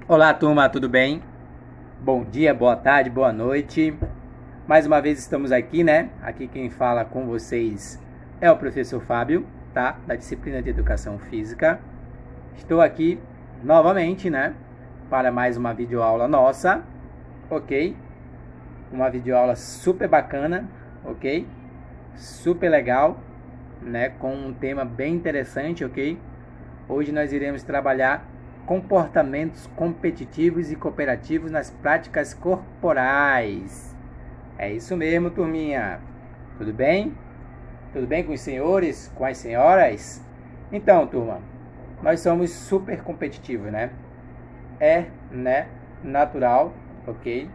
Olá, turma, tudo bem? Bom dia, boa tarde, boa noite. Mais uma vez estamos aqui, né? Aqui quem fala com vocês é o professor Fábio, tá? Da disciplina de Educação Física. Estou aqui novamente, né? Para mais uma videoaula nossa, ok? Uma videoaula super bacana, ok? Super legal, né? Com um tema bem interessante, ok? Hoje nós iremos trabalhar comportamentos competitivos e cooperativos nas práticas corporais. É isso mesmo, turminha. Tudo bem? Tudo bem com os senhores, com as senhoras? Então, turma, nós somos super competitivos, né? Né, natural, ok?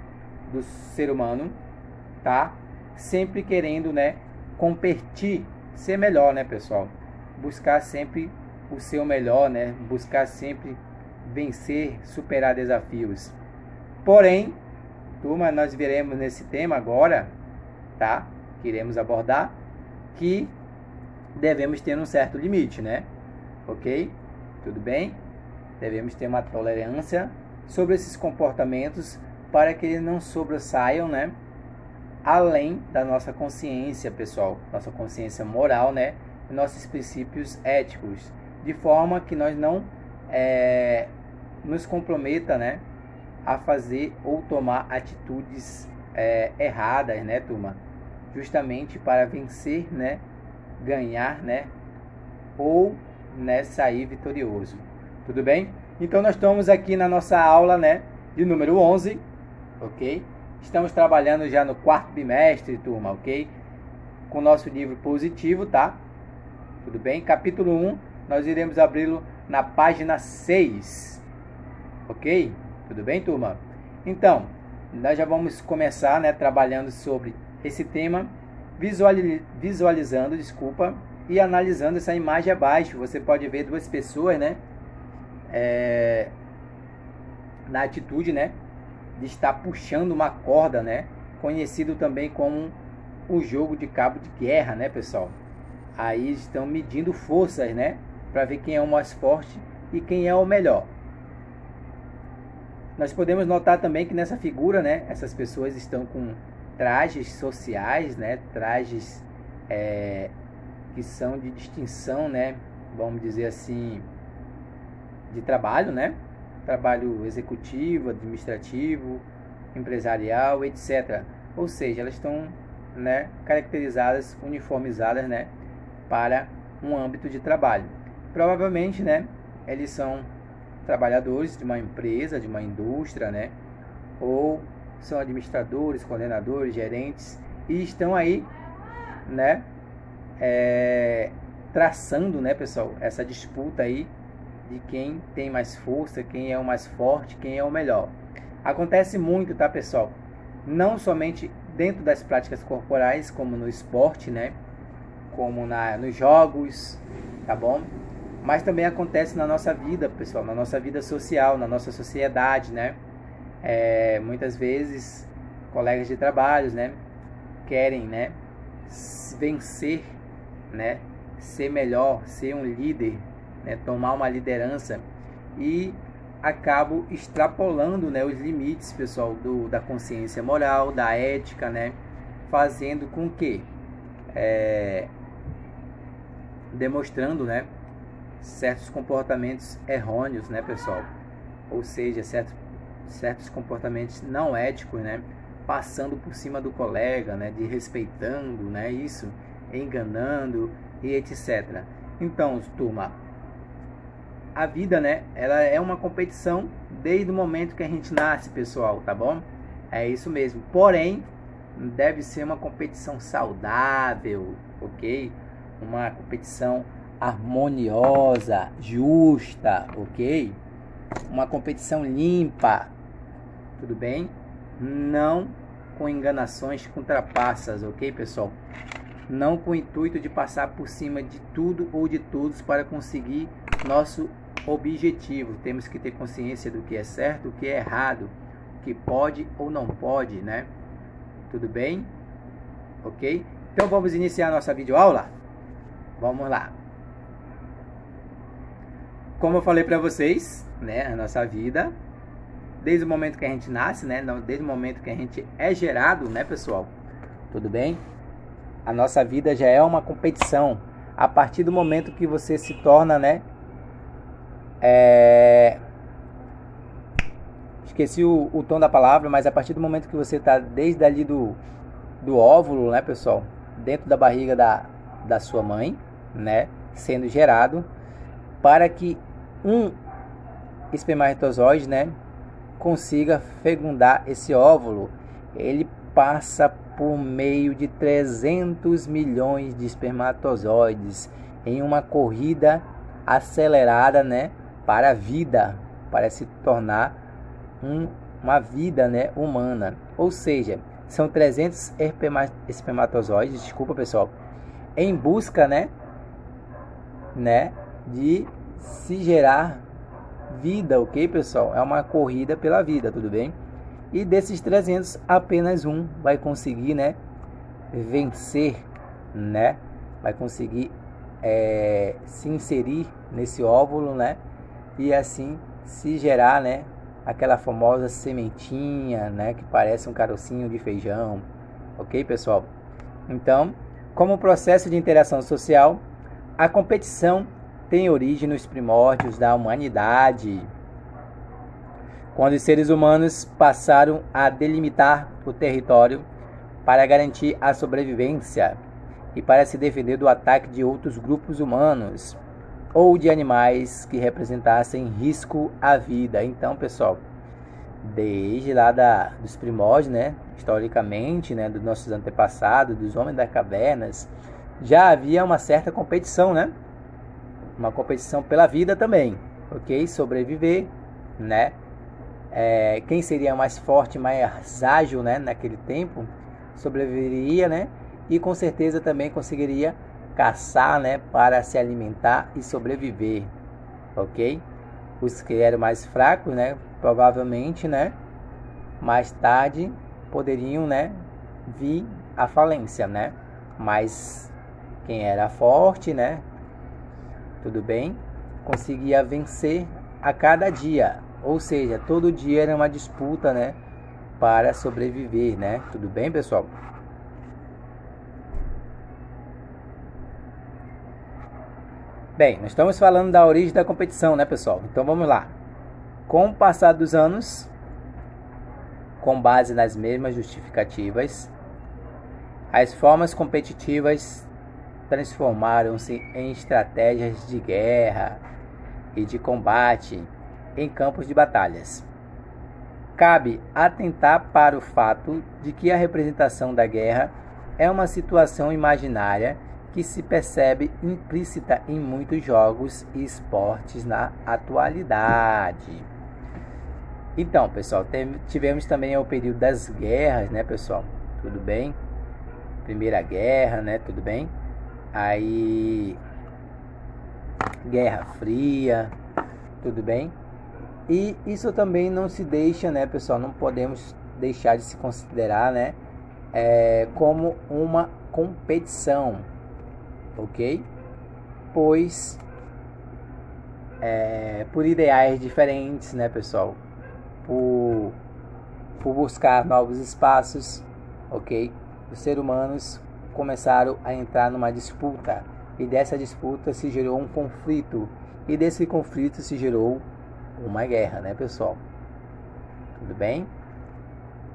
Do ser humano, tá? Sempre querendo, né, competir, ser melhor, né, pessoal? Buscar sempre o seu melhor, né? Buscar sempre vencer, superar desafios. Porém, turma, nós veremos nesse tema agora, tá? Que iremos abordar, que devemos ter um certo limite, né? Ok? Tudo bem? Devemos ter uma tolerância sobre esses comportamentos para que eles não sobressaiam, né? Além da nossa consciência, pessoal, nossa consciência moral, né? Nossos princípios éticos, de forma que nós não nos comprometa, né, a fazer ou tomar atitudes erradas, né, turma? Justamente para vencer, né, ganhar, né, ou, né, sair vitorioso. Tudo bem? Então nós estamos aqui na nossa aula, né, de número 11, ok? Estamos trabalhando já no quarto bimestre, turma, ok? Com o nosso livro positivo, tá? Tudo bem? Capítulo 1, nós iremos abri-lo na página 6. Ok? Tudo bem, turma? Então, nós já vamos começar, né, trabalhando sobre esse tema, visualizando, e analisando essa imagem abaixo. Você pode ver duas pessoas, né, na atitude, né, de estar puxando uma corda, né, conhecido também como o jogo de cabo de guerra, né, pessoal? Aí estão medindo forças, né, para ver quem é o mais forte e quem é o melhor. Nós podemos notar também que nessa figura, né, essas pessoas estão com trajes sociais, né, trajes que são de distinção, né, vamos dizer assim, de trabalho, né, trabalho executivo, administrativo, empresarial, etc. Ou seja, elas estão, né, caracterizadas, uniformizadas, né, para um âmbito de trabalho. Provavelmente, né, eles são trabalhadores de uma empresa, de uma indústria, né, ou são administradores, coordenadores, gerentes, e estão aí, né, traçando, né, pessoal, essa disputa aí de quem tem mais força, quem é o mais forte, quem é o melhor. Acontece muito, tá, pessoal? Não somente dentro das práticas corporais, como no esporte, né, como nos jogos, tá bom? Mas também acontece na nossa vida, pessoal, na nossa vida social, na nossa sociedade, né? Muitas vezes, colegas de trabalho, né, querem, né, vencer, né, ser melhor, ser um líder, né, tomar uma liderança, e acabam extrapolando, né, os limites, pessoal, da consciência moral, da ética, né, fazendo com que demonstrando, né, certos comportamentos errôneos, né, pessoal? Ou seja, certos comportamentos não éticos, né, passando por cima do colega, né, desrespeitando, né, isso, enganando e etc. Então, turma, a vida, né, ela é uma competição desde o momento que a gente nasce, pessoal, tá bom? É isso mesmo. Porém, deve ser uma competição saudável, ok? Uma competição harmoniosa, justa, ok? Uma competição limpa, tudo bem? Não com enganações, com trapaças, ok, pessoal? Não com o intuito de passar por cima de tudo ou de todos para conseguir nosso objetivo. Temos que ter consciência do que é certo, o que é errado, o que pode ou não pode, né? Tudo bem? Ok? Então vamos iniciar a nossa videoaula? Vamos lá. Como eu falei para vocês, né, a nossa vida desde o momento que a gente nasce, né? Não, desde o momento que a gente é gerado, né, pessoal? Tudo bem? A nossa vida já é uma competição. A partir do momento que você se torna, né? Esqueci o tom da palavra, mas a partir do momento que você está desde ali do óvulo, né, pessoal? Dentro da barriga da sua mãe, né? Sendo gerado, para que um espermatozoide, né? Consiga fecundar esse óvulo, ele passa por meio de 300 milhões de espermatozoides em uma corrida acelerada, né, para a vida, para se tornar uma vida, né, humana. Ou seja, são 300 espermatozoides, desculpa pessoal, em busca, né, de se gerar vida, ok, pessoal? É uma corrida pela vida, tudo bem? E desses 300, apenas um vai conseguir, né, vencer, né? Vai conseguir se inserir nesse óvulo, né? E assim se gerar, né, aquela famosa sementinha, né, que parece um carocinho de feijão, ok, pessoal? Então, como processo de interação social, a competição tem origem nos primórdios da humanidade, quando os seres humanos passaram a delimitar o território para garantir a sobrevivência e para se defender do ataque de outros grupos humanos ou de animais que representassem risco à vida. Então, pessoal, desde lá dos primórdios, né, historicamente, né, dos nossos antepassados, dos homens das cavernas, já havia uma certa competição, né? Uma competição pela vida também, ok? Sobreviver, né? Quem seria mais forte, mais ágil, né? Naquele tempo, sobreviveria, né? E com certeza também conseguiria caçar, né? Para se alimentar e sobreviver, ok? Os que eram mais fracos, né? Provavelmente, né? Mais tarde poderiam, né? Vir à falência, né? Mas quem era forte, né? Tudo bem? Conseguia vencer a cada dia. Ou seja, todo dia era uma disputa, né? Para sobreviver, né? Tudo bem, pessoal? Bem, nós estamos falando da origem da competição, né, pessoal? Então vamos lá. Com o passar dos anos, com base nas mesmas justificativas, as formas competitivas transformaram-se em estratégias de guerra e de combate em campos de batalhas. Cabe atentar para o fato de que a representação da guerra é uma situação imaginária que se percebe implícita em muitos jogos e esportes na atualidade. Então, pessoal, tivemos também o período das guerras, né, pessoal? Tudo bem? Primeira Guerra, né? Tudo bem? Aí, Guerra Fria, tudo bem? E isso também não se deixa, né, pessoal? Não podemos deixar de se considerar, né, como uma competição, ok? Pois, por ideais diferentes, né, pessoal? Por buscar novos espaços, ok? Os seres humanos começaram a entrar numa disputa, e dessa disputa se gerou um conflito, e desse conflito se gerou uma guerra, né, pessoal? Tudo bem?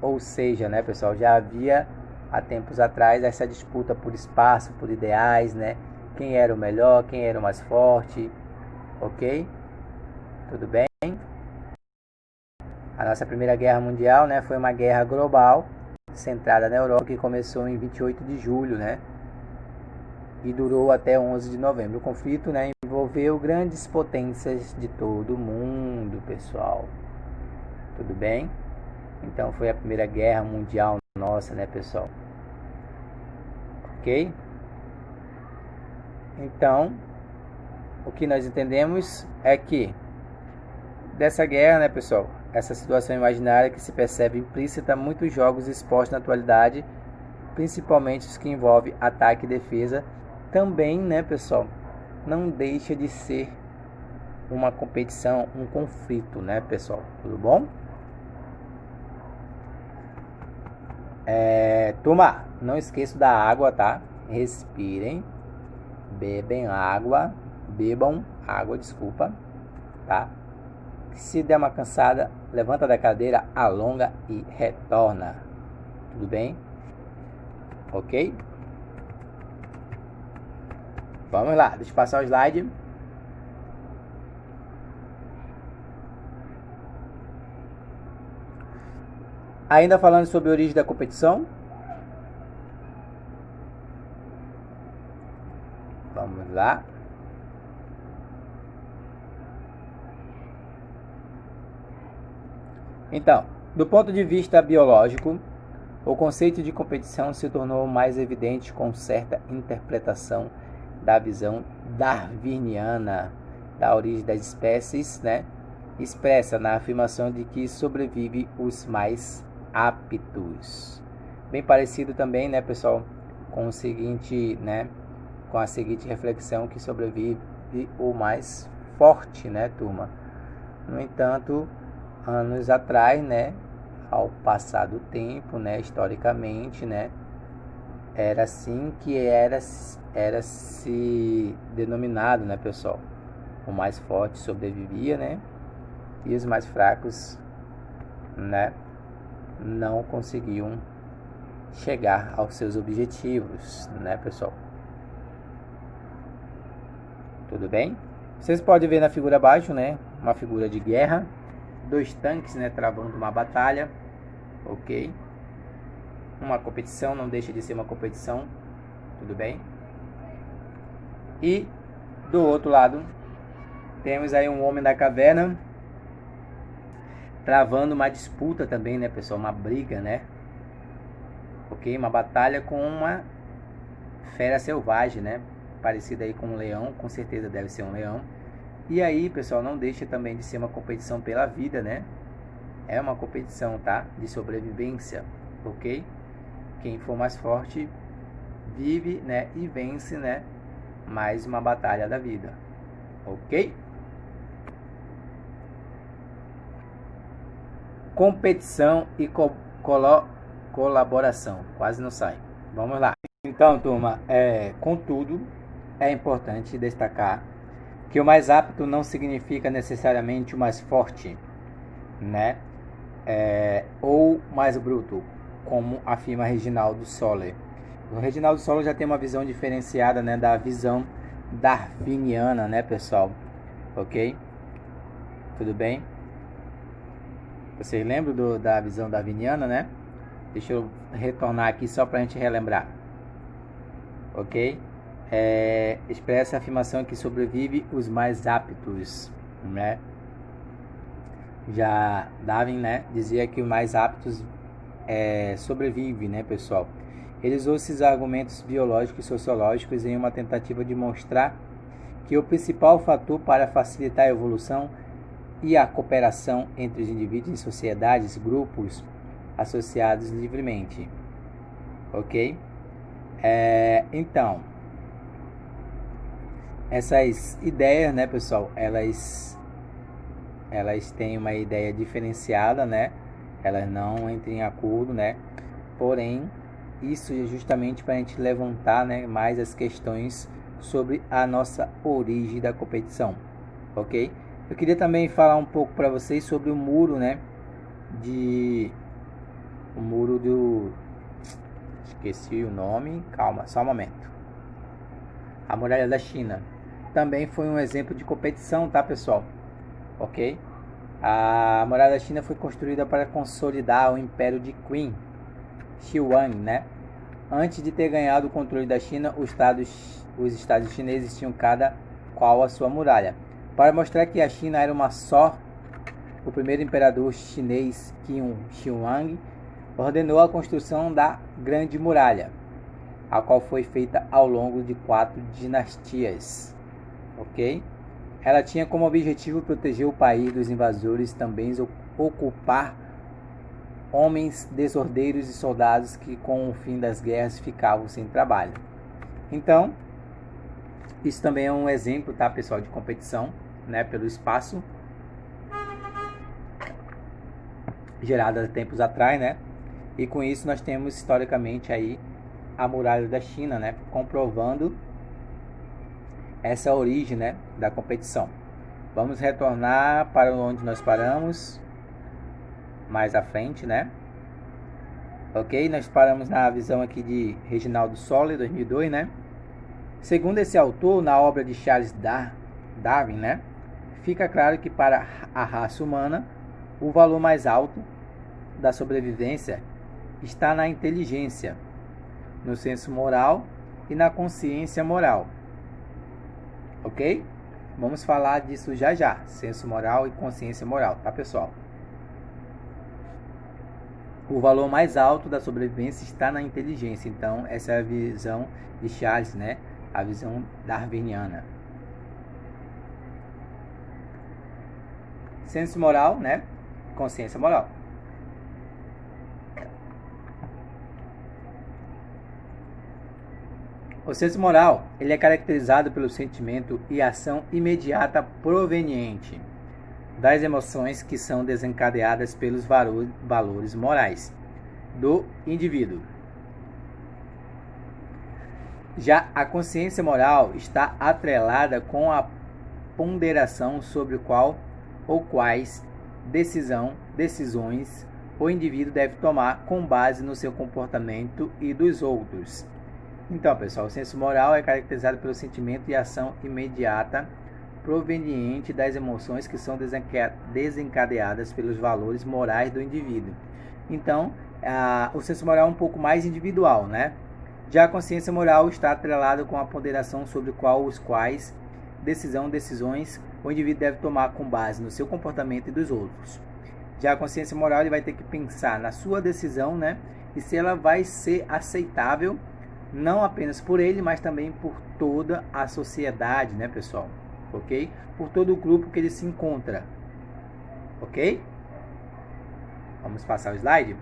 Ou seja, né, pessoal, já havia há tempos atrás essa disputa por espaço, por ideais, né? Quem era o melhor, quem era o mais forte, ok? Tudo bem? A nossa Primeira Guerra Mundial, né, foi uma guerra global centrada na Europa, que começou em 28 de julho, né, e durou até 11 de novembro. O conflito, né, envolveu grandes potências de todo o mundo, pessoal. Tudo bem? Então foi a Primeira Guerra Mundial nossa, né, pessoal? Ok? Então, o que nós entendemos é que dessa guerra, né, pessoal, essa situação imaginária que se percebe implícita em muitos jogos e esportes na atualidade, principalmente os que envolvem ataque e defesa, também, né, pessoal, não deixa de ser uma competição, um conflito, né, pessoal? Tudo bom? Turma, não esqueça da água, tá? Respirem, bebam água, desculpa, tá? Se der uma cansada, levanta da cadeira, alonga e retorna. Tudo bem? Ok? Vamos lá, deixa eu passar o slide. Ainda falando sobre a origem da competição. Vamos lá. Então, do ponto de vista biológico, o conceito de competição se tornou mais evidente com certa interpretação da visão darwiniana da origem das espécies, né? Expressa na afirmação de que sobrevive os mais aptos. Bem parecido também, né, pessoal, com o seguinte, né, com a seguinte reflexão, que sobrevive o mais forte, né, turma? No entanto, anos atrás, né, ao passar do tempo, né, historicamente, né, era assim que era se denominado, né, pessoal? O mais forte sobrevivia, né, e os mais fracos, né, não conseguiam chegar aos seus objetivos, né, pessoal? Tudo bem? Vocês podem ver na figura abaixo, né, uma figura de guerra, 2 tanques, né, travando uma batalha, ok? Uma competição, não deixa de ser uma competição, tudo bem? E do outro lado, temos aí um homem da caverna, travando uma disputa também, né, pessoal? Uma briga, né? Ok? Uma batalha com uma fera selvagem, né? Parecida aí com um leão, com certeza deve ser um leão. E aí, pessoal, não deixa também de ser uma competição pela vida, né? É uma competição, tá? De sobrevivência, ok? Quem for mais forte vive, né? E vence, né? Mais uma batalha da vida, ok? Competição e colaboração. Quase não sai. Vamos lá. Então, turma, contudo, é importante destacar que o mais apto não significa necessariamente o mais forte, né? Ou mais bruto, como afirma Reginaldo Soller. O Reginaldo Soller já tem uma visão diferenciada, né, da visão darwiniana, né, pessoal? Ok? Tudo bem? Vocês lembram da visão darwiniana, né? Deixa eu retornar aqui só para a gente relembrar. Ok? Expressa a afirmação que sobrevive os mais aptos, né? Já Darwin, né, dizia que os mais aptos sobrevive, né, pessoal? Ele usou esses argumentos biológicos e sociológicos em uma tentativa de mostrar que o principal fator para facilitar a evolução e a cooperação entre os indivíduos em sociedades, grupos associados livremente, ok? Então, essas ideias, né, pessoal, elas têm uma ideia diferenciada, né? Elas não entram em acordo, né? Porém, isso é justamente para a gente levantar, né, mais as questões sobre a nossa origem da competição, ok? Eu queria também falar um pouco para vocês sobre o muro, né? O muro do... Esqueci o nome, calma, só um momento. A muralha da China. Também foi um exemplo de competição, tá, pessoal? Ok? A muralha da China foi construída para consolidar o império de Qin Shi Huang, né? Antes de ter ganhado o controle da China, os estados chineses tinham cada qual a sua muralha. Para mostrar que a China era uma só, o primeiro imperador chinês, Qin Shi Huang, ordenou a construção da Grande Muralha, a qual foi feita ao longo de 4 dinastias. Ok? Ela tinha como objetivo proteger o país dos invasores, também ocupar homens desordeiros e soldados que com o fim das guerras ficavam sem trabalho. Então, isso também é um exemplo, tá, pessoal, de competição, né, pelo espaço, gerada há tempos atrás, né? E com isso nós temos historicamente aí a muralha da China, né, comprovando essa origem, né, da competição. Vamos retornar para onde nós paramos mais à frente, né? Ok, nós paramos na visão aqui de Reginaldo Soller, 2002, né? Segundo esse autor, na obra de Charles Darwin, né, fica claro que para a raça humana o valor mais alto da sobrevivência está na inteligência, no senso moral e na consciência moral. Ok? Vamos falar disso já já, senso moral e consciência moral, tá, pessoal? O valor mais alto da sobrevivência está na inteligência. Então, essa é a visão de Charles, né? A visão darwiniana. Senso moral, né? Consciência moral. O senso moral, ele é caracterizado pelo sentimento e ação imediata proveniente das emoções que são desencadeadas pelos valores morais do indivíduo. Já a consciência moral está atrelada com a ponderação sobre qual ou quais decisões o indivíduo deve tomar com base no seu comportamento e dos outros. Então, pessoal, o senso moral é caracterizado pelo sentimento e ação imediata proveniente das emoções que são desencadeadas pelos valores morais do indivíduo. Então, o senso moral é um pouco mais individual, né? Já a consciência moral está atrelada com a ponderação sobre quais decisões o indivíduo deve tomar com base no seu comportamento e dos outros. Já a consciência moral, ele vai ter que pensar na sua decisão, né? E se ela vai ser aceitável, não apenas por ele, mas também por toda a sociedade, né, pessoal? Ok? Por todo o grupo que ele se encontra. Ok? Vamos passar o slide?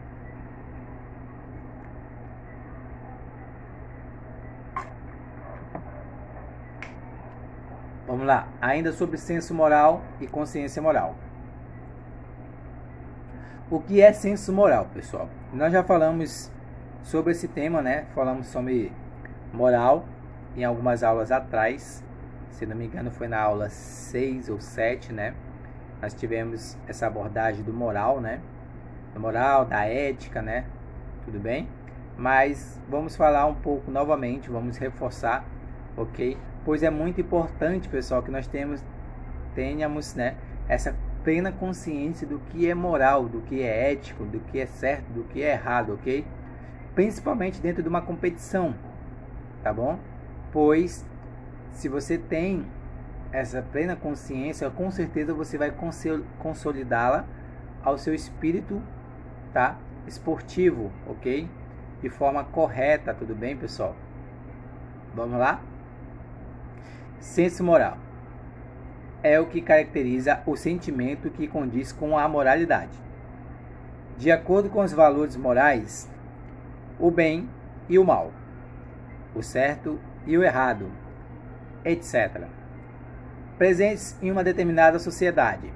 Vamos lá. Ainda sobre senso moral e consciência moral. O que é senso moral, pessoal? Nós já falamos sobre esse tema, né? Falamos sobre moral em algumas aulas atrás. Se não me engano, foi na aula 6 ou 7, né? Nós tivemos essa abordagem do moral, né? Da moral, da ética, né? Tudo bem? Mas vamos falar um pouco novamente, vamos reforçar, ok? Pois é muito importante, pessoal, que nós tenhamos, né, essa plena consciência do que é moral, do que é ético, do que é certo, do que é errado, ok? Principalmente dentro de uma competição, tá bom? Pois se você tem essa plena consciência, com certeza você vai consolidá-la ao seu espírito, tá? Esportivo, ok? De forma correta, tudo bem, pessoal? Vamos lá? Senso moral é o que caracteriza o sentimento que condiz com a moralidade. De acordo com os valores morais, o bem e o mal, o certo e o errado, etc., presentes em uma determinada sociedade.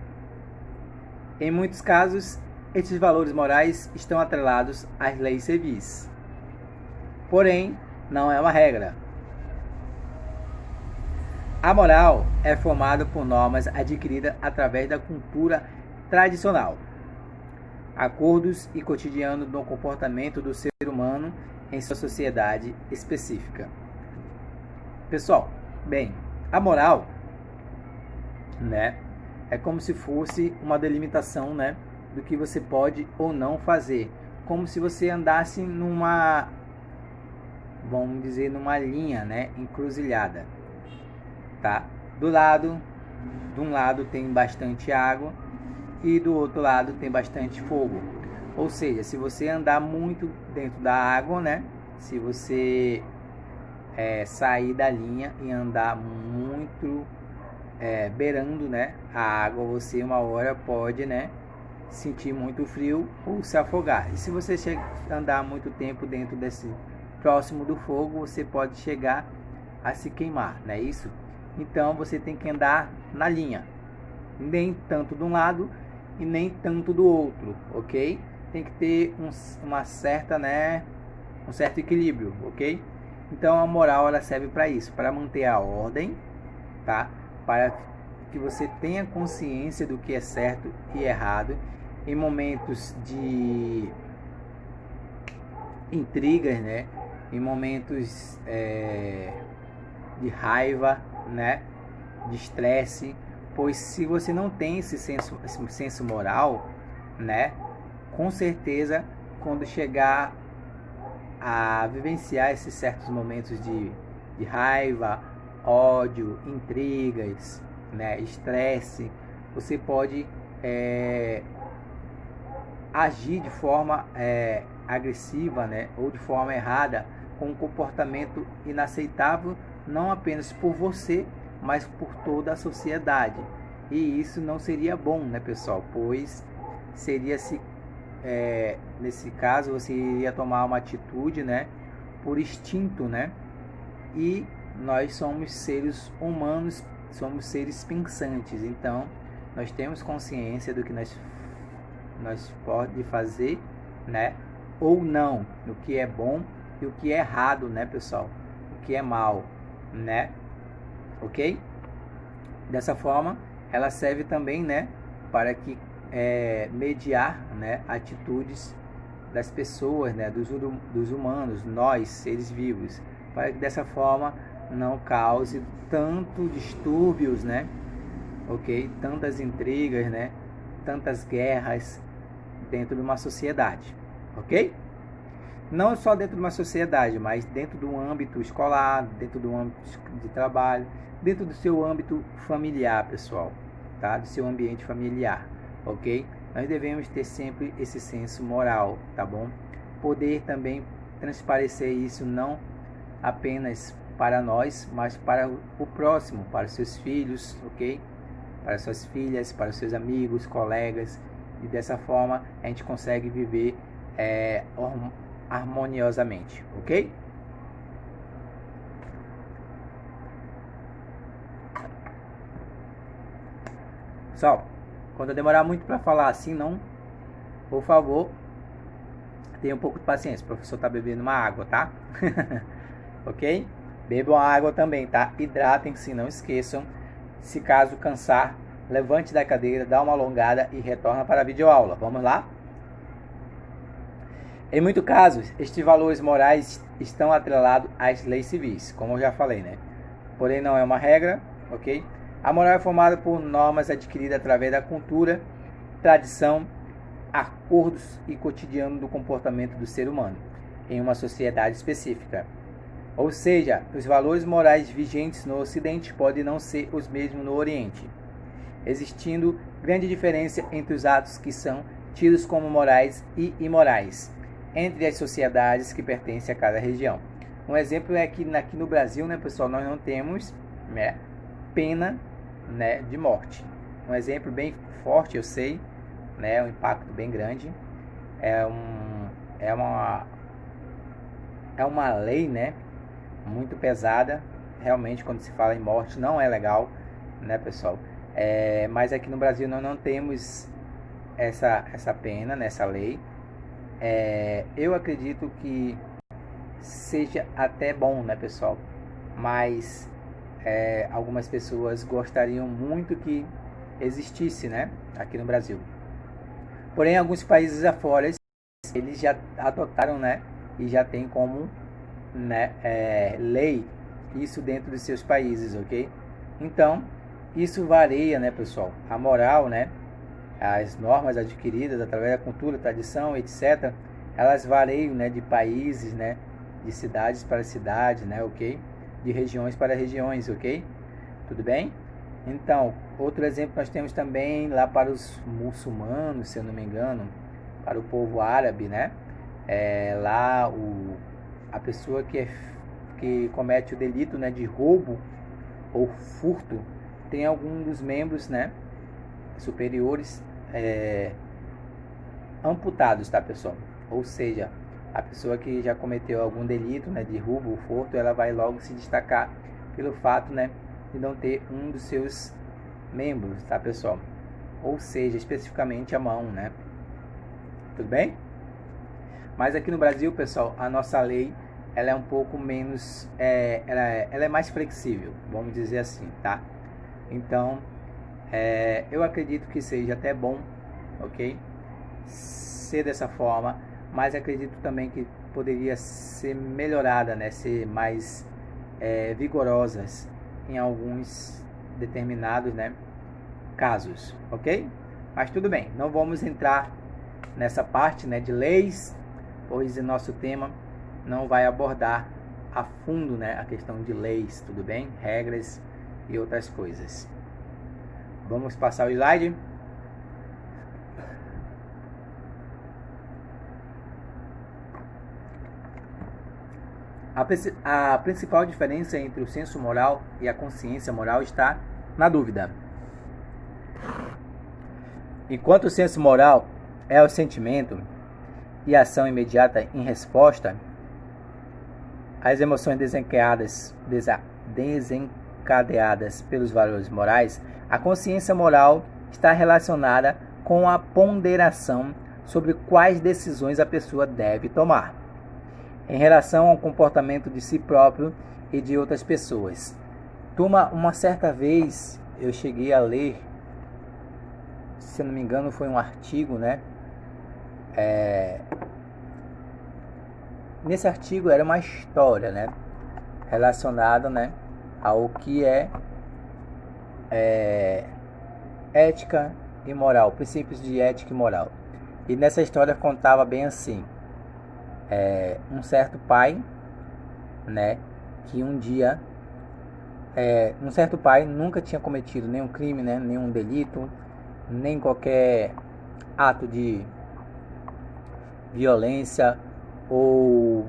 Em muitos casos, estes valores morais estão atrelados às leis civis. Porém, não é uma regra. A moral é formada por normas adquiridas através da cultura tradicional, acordos e cotidiano do comportamento do ser humano em sua sociedade específica. Pessoal, bem, a moral, né, é como se fosse uma delimitação, né, do que você pode ou não fazer, como se você andasse numa, vamos dizer, numa linha, né, encruzilhada. Tá? De um lado tem bastante água e do outro lado tem bastante fogo. Ou seja, se você andar muito dentro da água, né? Se você sair da linha e andar muito beirando, né, a água, você uma hora pode, né, sentir muito frio ou se afogar. E se você andar muito tempo dentro próximo do fogo, você pode chegar a se queimar, não é isso? Então você tem que andar na linha, nem tanto de um lado e nem tanto do outro, ok? tem que ter uma certa, né, um certo equilíbrio, ok? Então a moral ela serve para isso, para manter a ordem, tá? Para que você tenha consciência do que é certo e errado em momentos de intrigas, né? Em momentos de raiva, né? De estresse, pois se você não tem esse senso moral, né? Com certeza, quando chegar a vivenciar esses certos momentos de raiva, ódio, intrigas, né, estresse, você pode agir de forma agressiva, né, ou de forma errada, com um comportamento inaceitável, não apenas por você, mas por toda a sociedade. E isso não seria bom, né, pessoal? Pois seria nesse caso você iria tomar uma atitude, né, por instinto, né? E nós somos seres humanos, somos seres pensantes, então nós temos consciência do que nós pode fazer, né, ou não, o que é bom e o que é errado, né, pessoal? O que é mal, né? Ok? Dessa forma, ela serve também, né, para que mediar, né, atitudes das pessoas, né, dos humanos, nós, seres vivos, para que dessa forma não cause tanto distúrbios, né, ok? Tantas intrigas, né, tantas guerras dentro de uma sociedade, ok? Não só dentro de uma sociedade, mas dentro do âmbito escolar, dentro do âmbito de trabalho, dentro do seu âmbito familiar, pessoal, tá? Do seu ambiente familiar, ok? Nós devemos ter sempre esse senso moral, tá bom? Poder também transparecer isso não apenas para nós, mas para o próximo, para os seus filhos, ok? Para suas filhas, para os seus amigos, colegas, e dessa forma a gente consegue viver harmoniosamente, ok? Pessoal, quando eu demorar muito para falar assim, não, por favor, tenha um pouco de paciência. O professor tá bebendo uma água, tá? Ok? Bebam água também, tá? Hidratem-se, não esqueçam. Se caso cansar, levante da cadeira, dá uma alongada e retorna para a videoaula. Vamos lá? Em muitos casos, estes valores morais estão atrelados às leis civis, como eu já falei, né? Porém, não é uma regra, ok? A moral é formada por normas adquiridas através da cultura, tradição, acordos e cotidiano do comportamento do ser humano em uma sociedade específica. Ou seja, os valores morais vigentes no Ocidente podem não ser os mesmos no Oriente, existindo grande diferença entre os atos que são tidos como morais e imorais entre as sociedades que pertencem a cada região. Um exemplo é que aqui no Brasil, né, pessoal, nós não temos, né, pena, né, de morte. Um exemplo bem forte, eu sei, né, um impacto bem grande. É uma lei, né, muito pesada. Realmente, quando se fala em morte, não é legal, né, pessoal? Mas aqui no Brasil nós não temos essa pena, nessa lei. Eu acredito que seja até bom, né, pessoal? Mas algumas pessoas gostariam muito que existisse, né, aqui no Brasil. Porém, alguns países afora, eles já adotaram, né, e já tem como, né, lei isso dentro dos seus países, ok? Então, isso varia, né, pessoal? A moral, né, as normas adquiridas através da cultura, tradição, etc., elas variam, né, de países, né, de cidades para cidades, né, ok? De regiões para regiões, ok? Tudo bem? Então, outro exemplo nós temos também lá para os muçulmanos, se eu não me engano, para o povo árabe, né? Lá a pessoa que comete o delito, né, de roubo ou furto tem algum dos membros, né, superiores amputados, tá, pessoal? Ou seja, a pessoa que já cometeu algum delito, né, de roubo ou furto, ela vai logo se destacar pelo fato, né, de não ter um dos seus membros, tá, pessoal? Ou seja, especificamente a mão, né? tudo bem? Mas aqui no Brasil, pessoal, a nossa lei, ela é um pouco menos, ela é mais flexível, vamos dizer assim, tá? Então, eu acredito que seja até bom, ok? Ser dessa forma, mas acredito também que poderia ser melhorada, né? Ser mais vigorosas em alguns determinados, né, casos, ok? Mas tudo bem, não vamos entrar nessa parte, né, de leis, pois o nosso tema não vai abordar a fundo, né, a questão de leis, tudo bem? Regras e outras coisas. Vamos passar o slide. A principal diferença entre o senso moral e a consciência moral está na dúvida. Enquanto o senso moral é o sentimento e a ação imediata em resposta às emoções desencadeadas pelos valores morais, a consciência moral está relacionada com a ponderação sobre quais decisões a pessoa deve tomar em relação ao comportamento de si próprio e de outras pessoas. Turma, uma certa vez eu cheguei a ler, se não me engano foi um artigo, né? Nesse artigo era uma história, né? Relacionada, né, ao que é ética e moral, princípios de ética e moral. E nessa história contava bem assim, um certo pai, né, que um dia, um certo pai nunca tinha cometido nenhum crime, né, nenhum delito, nem qualquer ato de violência ou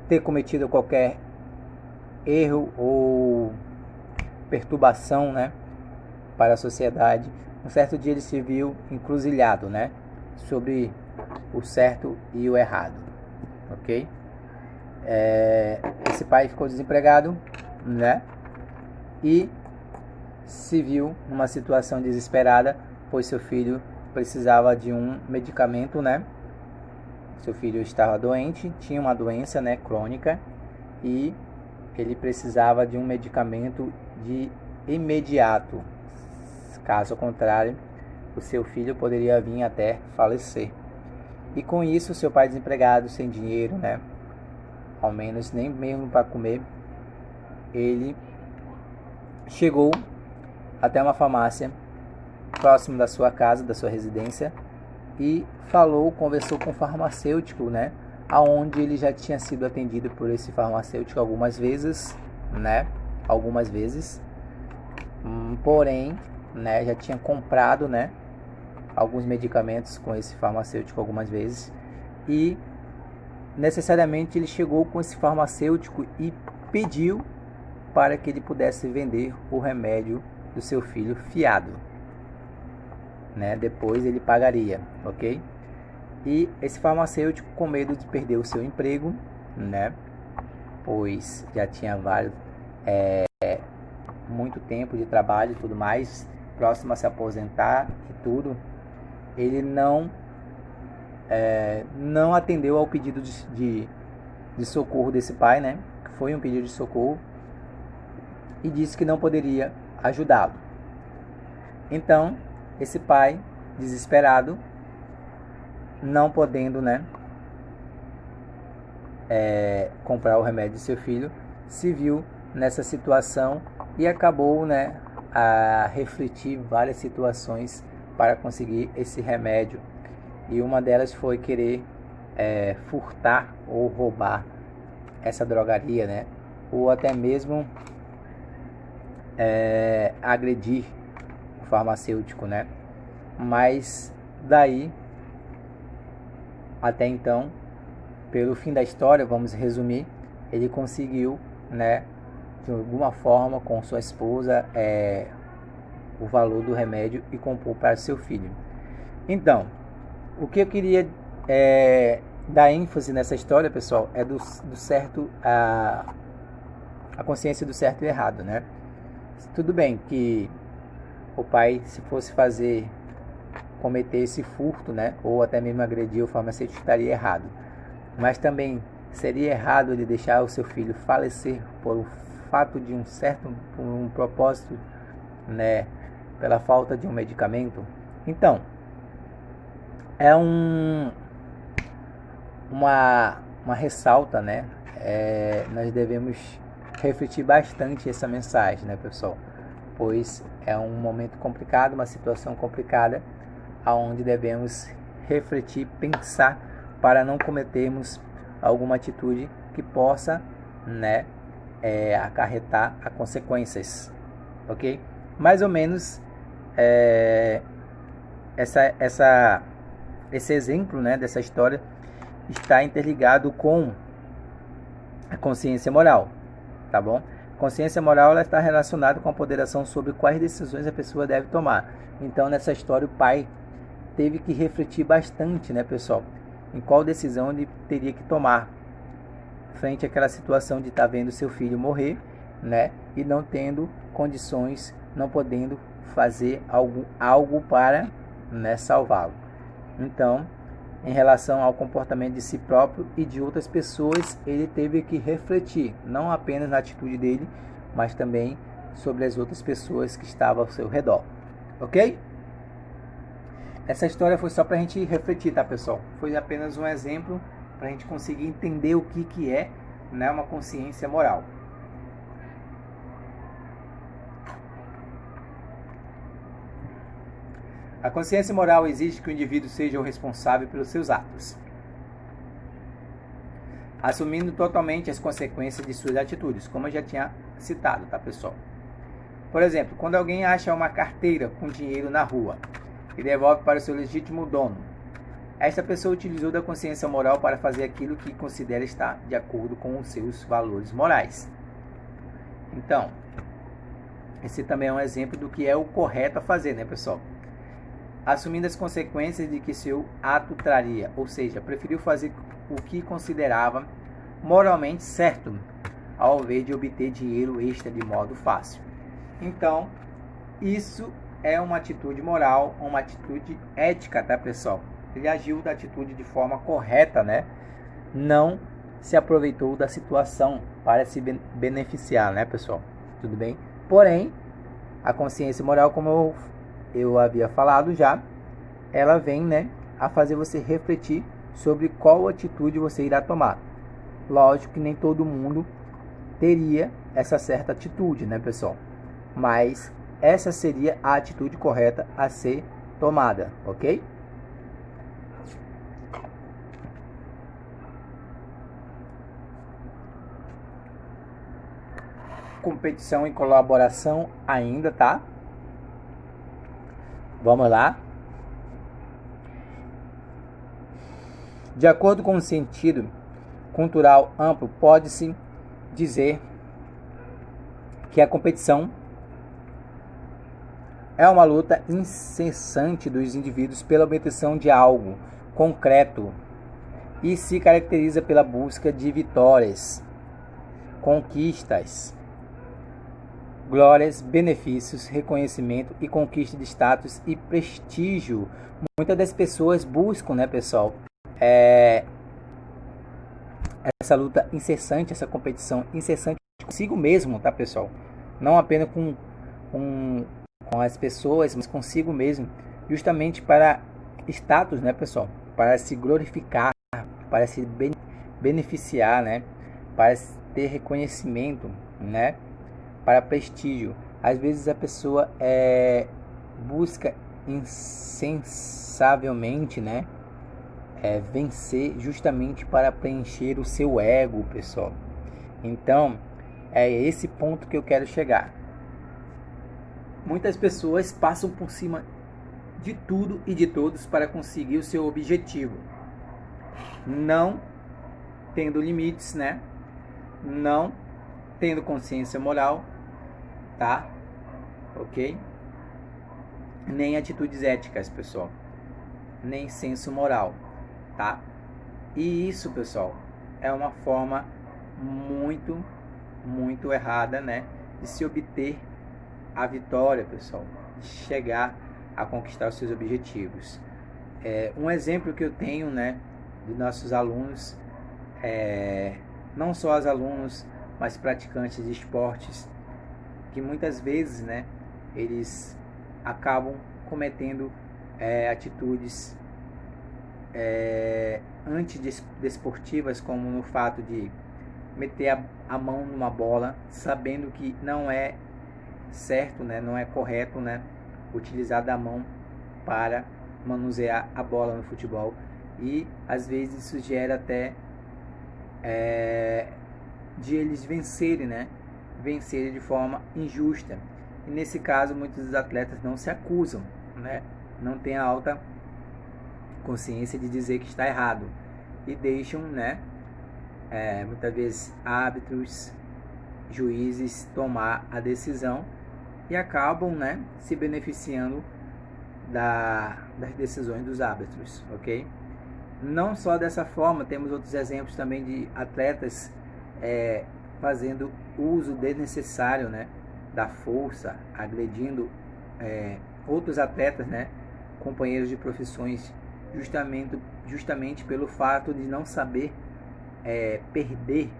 ter cometido qualquer erro ou perturbação, né, para a sociedade. Um certo dia ele se viu encruzilhado, né, sobre o certo e o errado, ok? Esse pai ficou desempregado, né, e se viu numa situação desesperada, pois seu filho precisava de um medicamento, né? Seu filho estava doente, tinha uma doença, né, crônica, e ele precisava de um medicamento de imediato. Caso contrário, o seu filho poderia vir até falecer. E com isso, seu pai desempregado, sem dinheiro, né, ao menos nem mesmo para comer, ele chegou até uma farmácia próximo da sua casa, da sua residência, e conversou com o farmacêutico, né, aonde ele já tinha sido atendido por esse farmacêutico algumas vezes, né, porém, né, já tinha comprado, né, alguns medicamentos com esse farmacêutico algumas vezes, e necessariamente ele chegou com esse farmacêutico e pediu para que ele pudesse vender o remédio do seu filho fiado, né? Depois ele pagaria, ok? E esse farmacêutico, com medo de perder o seu emprego, né, pois já tinha muito tempo de trabalho e tudo mais, próximo a se aposentar e tudo, ele não atendeu ao pedido de socorro desse pai, né? Foi um pedido de socorro, e disse que não poderia ajudá-lo. Então, esse pai, desesperado, não podendo, né, comprar o remédio de seu filho, se viu nessa situação e acabou, né, a refletir várias situações para conseguir esse remédio. E uma delas foi querer furtar ou roubar essa drogaria, né, ou até mesmo agredir o farmacêutico, né? Mas daí até então, pelo fim da história, vamos resumir, ele conseguiu, né, de alguma forma com sua esposa o valor do remédio e comprou para seu filho. Então, o que eu queria dar ênfase nessa história, pessoal, é do certo, a consciência do certo e errado, né? Tudo bem que o pai, se fosse fazer cometer esse furto, né, ou até mesmo agredir o farmacêutico, estaria errado. Mas também seria errado ele deixar o seu filho falecer por um fato de por um propósito, né, pela falta de um medicamento. Então, é uma ressalta, né? Nós devemos refletir bastante essa mensagem, né, pessoal? Pois é um momento complicado, uma situação complicada, aonde devemos refletir, pensar para não cometermos alguma atitude que possa, né, acarretar a consequências, ok? Mais ou menos esse exemplo, né, dessa história está interligado com a consciência moral, tá bom? Consciência moral, ela está relacionada com a ponderação sobre quais decisões a pessoa deve tomar. Então, nessa história, o pai teve que refletir bastante, né, pessoal, em qual decisão ele teria que tomar frente àquela situação de estar vendo seu filho morrer, né, e não tendo condições, não podendo fazer algo para, né, salvá-lo. Então, em relação ao comportamento de si próprio e de outras pessoas, ele teve que refletir, não apenas na atitude dele, mas também sobre as outras pessoas que estavam ao seu redor. Ok? Essa história foi só para a gente refletir, tá, pessoal? Foi apenas um exemplo para a gente conseguir entender o que é, né, uma consciência moral. A consciência moral exige que o indivíduo seja o responsável pelos seus atos, assumindo totalmente as consequências de suas atitudes, como eu já tinha citado, tá, pessoal? Por exemplo, quando alguém acha uma carteira com dinheiro na rua e devolve para o seu legítimo dono, esta pessoa utilizou da consciência moral para fazer aquilo que considera estar de acordo com os seus valores morais. Então, esse também é um exemplo do que é o correto a fazer, né, pessoal? Assumindo as consequências de que seu ato traria, ou seja, preferiu fazer o que considerava moralmente certo, ao invés de obter dinheiro extra de modo fácil. Então, isso é uma atitude moral, uma atitude ética, tá, pessoal? Ele agiu da atitude de forma correta, né? Não se aproveitou da situação para se beneficiar, né, pessoal? Tudo bem? Porém, a consciência moral, como eu havia falado já, ela vem, né, a fazer você refletir sobre qual atitude você irá tomar. Lógico que nem todo mundo teria essa certa atitude, né, pessoal? Mas essa seria a atitude correta a ser tomada, ok? Competição e colaboração ainda, tá? Vamos lá. De acordo com o sentido cultural amplo, pode-se dizer que a competição é uma luta incessante dos indivíduos pela obtenção de algo concreto e se caracteriza pela busca de vitórias, conquistas, glórias, benefícios, reconhecimento e conquista de status e prestígio. Muitas das pessoas buscam, né, pessoal, essa luta incessante, essa competição incessante consigo mesmo, tá, pessoal? Não apenas com as pessoas, mas consigo mesmo, justamente para status, né, pessoal? Para se glorificar, para se beneficiar, né? Para ter reconhecimento, né? Para prestígio. Às vezes a pessoa busca insensavelmente, né, vencer justamente para preencher o seu ego, pessoal. Então, é esse ponto que eu quero chegar. Muitas pessoas passam por cima de tudo e de todos para conseguir o seu objetivo, não tendo limites, né? Não tendo consciência moral, tá? Ok? Nem atitudes éticas, pessoal. Nem senso moral, tá? E isso, pessoal, é uma forma muito, muito errada, né, de se obter a vitória, pessoal, de chegar a conquistar os seus objetivos. Um exemplo que eu tenho, né, de nossos alunos, não só os alunos, mas praticantes de esportes, que muitas vezes, né, eles acabam cometendo atitudes antidesportivas, como no fato de meter a mão numa bola, sabendo que não é certo, né, não é correto, né, utilizar da mão para manusear a bola no futebol, e às vezes isso gera até de eles vencerem, né, vencerem de forma injusta. E nesse caso muitos dos atletas não se acusam, né, não têm a alta consciência de dizer que está errado e deixam, né, muitas vezes árbitros, juízes tomar a decisão e acabam, né, se beneficiando das decisões dos árbitros, ok? Não só dessa forma, temos outros exemplos também de atletas fazendo uso desnecessário, né, da força, agredindo outros atletas, né, companheiros de profissões, justamente pelo fato de não saber perder,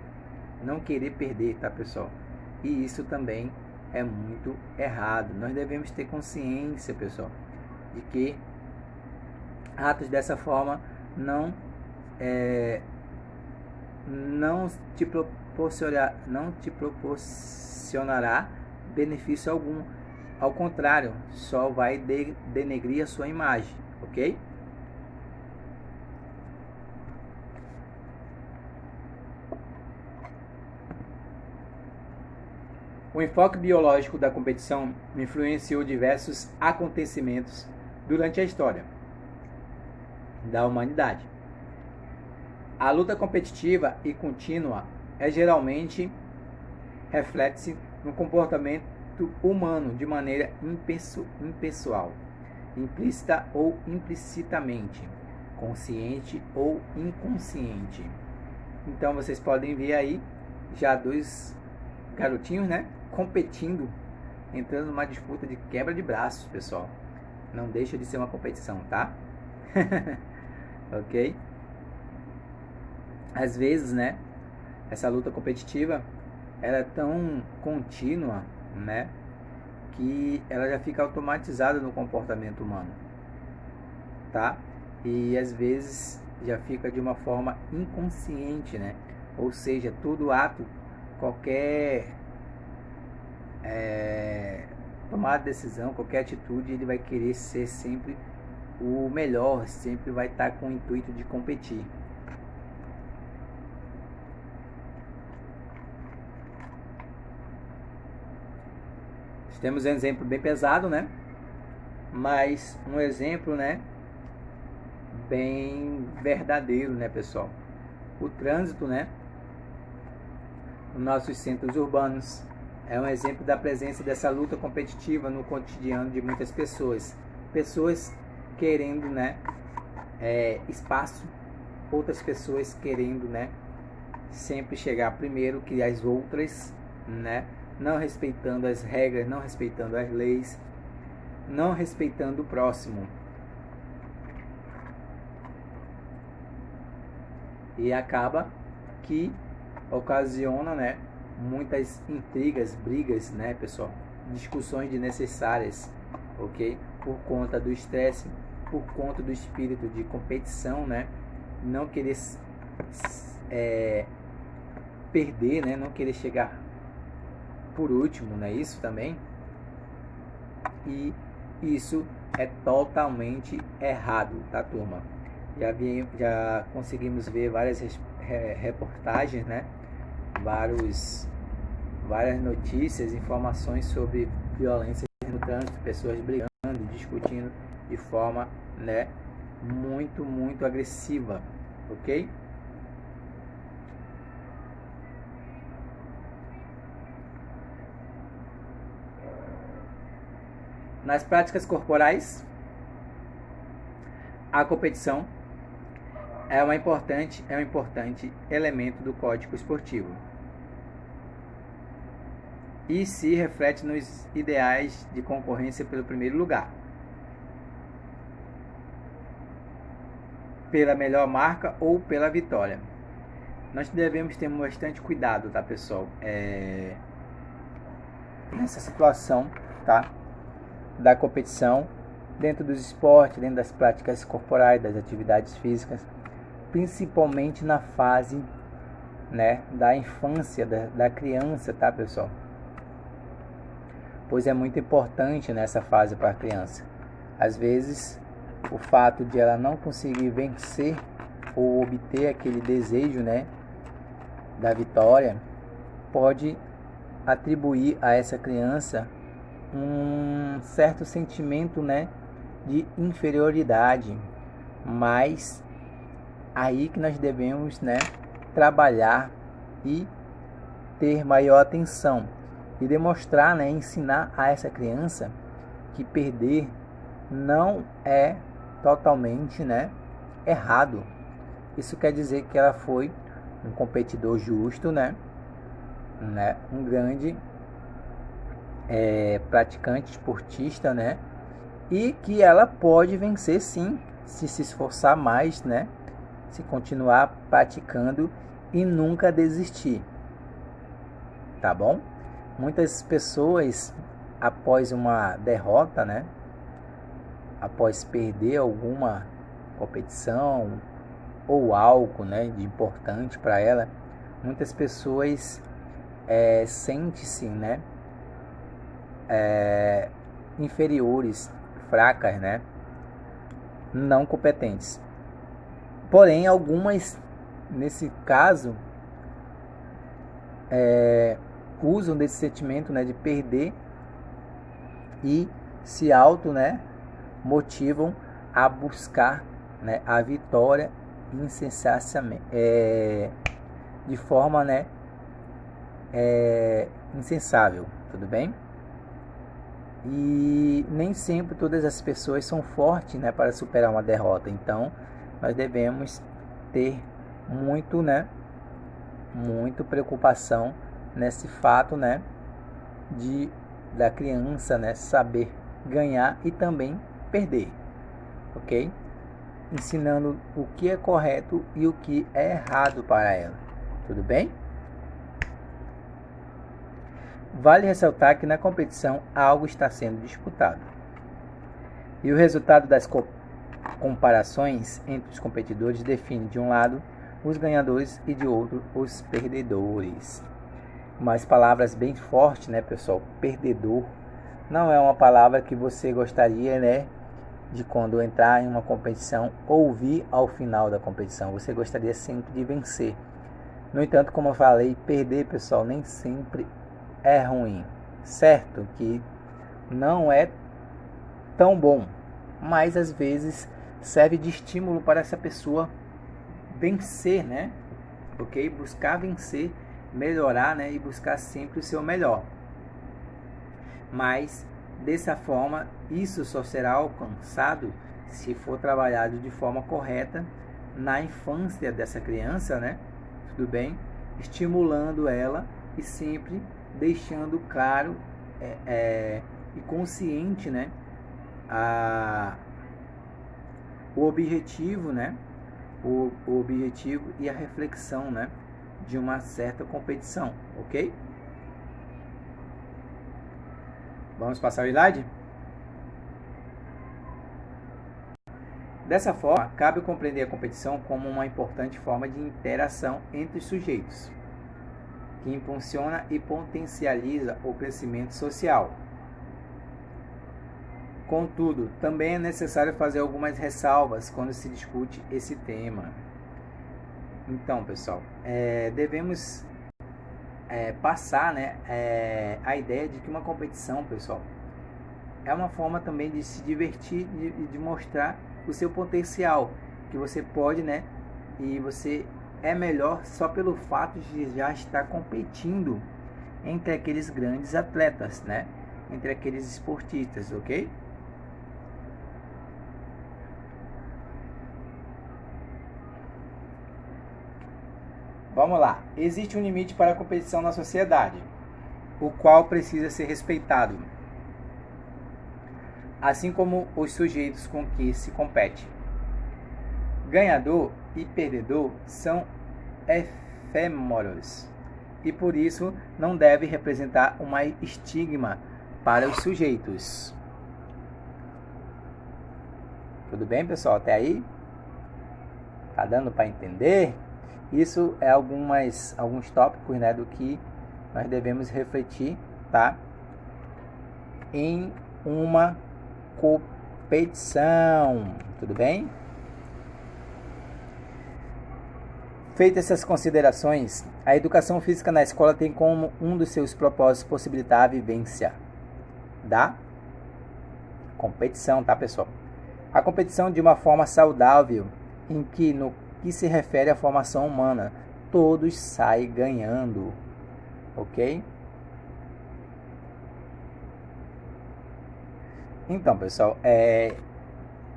não querer perder, tá, pessoal? E isso também é muito errado. Nós devemos ter consciência, pessoal, de que atos dessa forma não te proporcionará benefício algum. Ao contrário, só vai denegrir a sua imagem, ok? O enfoque biológico da competição influenciou diversos acontecimentos durante a história da humanidade. A luta competitiva e contínua geralmente reflete-se no comportamento humano de maneira impessoal, implícita ou implicitamente, consciente ou inconsciente. Então vocês podem ver aí já dois garotinhos, né, competindo, entrando numa disputa de quebra de braços, pessoal. Não deixa de ser uma competição, tá? Ok? Às vezes, né, essa luta competitiva, ela é tão contínua, né, que ela já fica automatizada no comportamento humano, tá? E às vezes já fica de uma forma inconsciente, né? Ou seja, todo ato, qualquer tomar decisão, qualquer atitude, ele vai querer ser sempre o melhor, sempre vai estar com o intuito de competir. Temos um exemplo bem pesado, né? Mas um exemplo, né, bem verdadeiro, né, pessoal? O trânsito, né, nos nossos centros urbanos é um exemplo da presença dessa luta competitiva no cotidiano de muitas pessoas. Pessoas querendo, né, espaço, outras pessoas querendo, né, sempre chegar primeiro que as outras, né, não respeitando as regras, não respeitando as leis, não respeitando o próximo. E acaba que ocasiona, né, muitas intrigas, brigas, né, pessoal, discussões desnecessárias, ok? Por conta do estresse, por conta do espírito de competição, né, não querer perder, né, não querer chegar por último, né, isso também. E isso é totalmente errado, tá, turma? Já conseguimos ver várias reportagens, né? Várias notícias, informações sobre violência no trânsito, pessoas brigando, discutindo de forma, né, muito agressiva, ok? Nas práticas corporais, a competição é um importante elemento do código esportivo e se reflete nos ideais de concorrência pelo primeiro lugar. pela melhor marca ou pela vitória. Nós devemos ter bastante cuidado, tá, pessoal? Nessa situação, tá? Da competição, dentro dos esportes, dentro das práticas corporais, das atividades físicas, principalmente na fase, né, da infância, da criança, tá, pessoal? Pois é muito importante nessa fase para a criança. Às vezes, o fato de ela não conseguir vencer ou obter aquele desejo, né, da vitória, pode atribuir a essa criança um certo sentimento, né, de inferioridade. Mas aí que nós devemos, né, trabalhar e ter maior atenção e demonstrar, né, ensinar a essa criança que perder não é totalmente, né, errado. Isso quer dizer que ela foi um competidor justo, né, um grande praticante esportista, né, e que ela pode vencer sim, se esforçar mais, né, se continuar praticando e nunca desistir, tá bom? Muitas pessoas, após uma derrota, né, após perder alguma competição ou algo, né, de importante para ela, muitas pessoas sentem-se, né, inferiores, fracas, né, não competentes. Porém, algumas, nesse caso, usam desse sentimento, né, de perder e se motivam a buscar, né, a vitória insensatamente, de forma, né, insensável, tudo bem? E nem sempre todas as pessoas são fortes, né, para superar uma derrota. Então, nós devemos ter muito preocupação nesse fato, né, da criança, né, saber ganhar e também perder, ok? Ensinando o que é correto e o que é errado para ela, tudo bem? Vale ressaltar que na competição algo está sendo disputado. E o resultado das comparações entre os competidores define, de um lado, os ganhadores e de outro, os perdedores. Umas palavras bem fortes, né, pessoal? Perdedor não é uma palavra que você gostaria, né, de quando entrar em uma competição, ouvir ao final da competição. Você gostaria sempre de vencer. No entanto, como eu falei, perder, pessoal, nem sempre é ruim. Certo que não é tão bom, mas às vezes serve de estímulo para essa pessoa vencer, né? Ok? Buscar vencer, melhorar, né? E buscar sempre o seu melhor. Mas dessa forma, isso só será alcançado se for trabalhado de forma correta na infância dessa criança, né? Tudo bem? Estimulando ela e sempre deixando claro e consciente, né, o objetivo, né, o objetivo e a reflexão, né, de uma certa competição, ok? Vamos passar o slide? Dessa forma, cabe compreender a competição como uma importante forma de interação entre os sujeitos, que impulsiona e potencializa o crescimento social. Contudo, também é necessário fazer algumas ressalvas quando se discute esse tema. Então, pessoal, devemos passar, né, a ideia de que uma competição, pessoal, é uma forma também de se divertir e de mostrar o seu potencial, que você pode, né, e você é melhor só pelo fato de já estar competindo entre aqueles grandes atletas, né? Entre aqueles esportistas, ok? Vamos lá. Existe um limite para a competição na sociedade, o qual precisa ser respeitado, assim como os sujeitos com que se compete. Ganhador e perdedor são efêmeros e por isso não deve representar uma estigma para os sujeitos. Tudo bem, pessoal? Até aí? Tá dando para entender? Isso é alguns tópicos, né, do que nós devemos refletir, tá? Em uma competição. Tudo bem? Feitas essas considerações, a educação física na escola tem como um dos seus propósitos possibilitar a vivência da competição, tá, pessoal? A competição de uma forma saudável, em que, no que se refere à formação humana, todos saem ganhando, ok? Então, pessoal,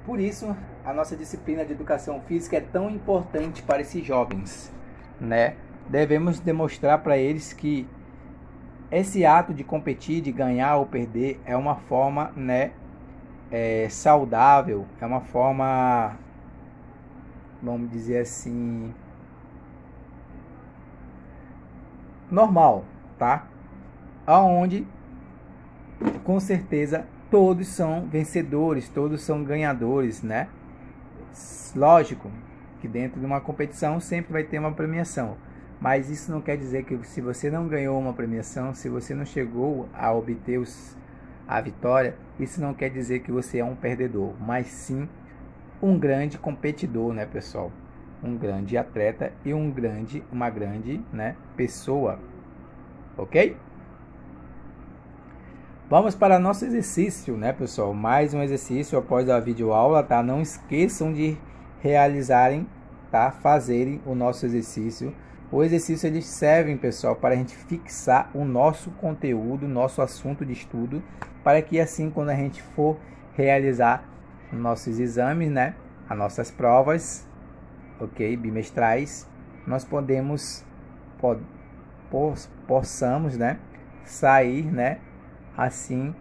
por isso a nossa disciplina de educação física é tão importante para esses jovens, né? Devemos demonstrar para eles que esse ato de competir, de ganhar ou perder, é uma forma, né, saudável, é uma forma, vamos dizer assim, normal, tá? Aonde, com certeza, todos são vencedores, todos são ganhadores, né? Lógico que dentro de uma competição sempre vai ter uma premiação, mas isso não quer dizer que se você não ganhou uma premiação, se você não chegou a obter a vitória, isso não quer dizer que você é um perdedor, mas sim um grande competidor, né, pessoal? Um grande atleta e uma grande, né, pessoa, ok? Vamos para nosso exercício, né, pessoal? Mais um exercício após a videoaula, tá? Não esqueçam de realizarem, tá? Fazerem o nosso exercício. O exercício, eles servem, pessoal, para a gente fixar o nosso conteúdo, nosso assunto de estudo, para que assim, quando a gente for realizar nossos exames, né? As nossas provas, ok? Bimestrais, nós possamos, né? Sair, né? Assim,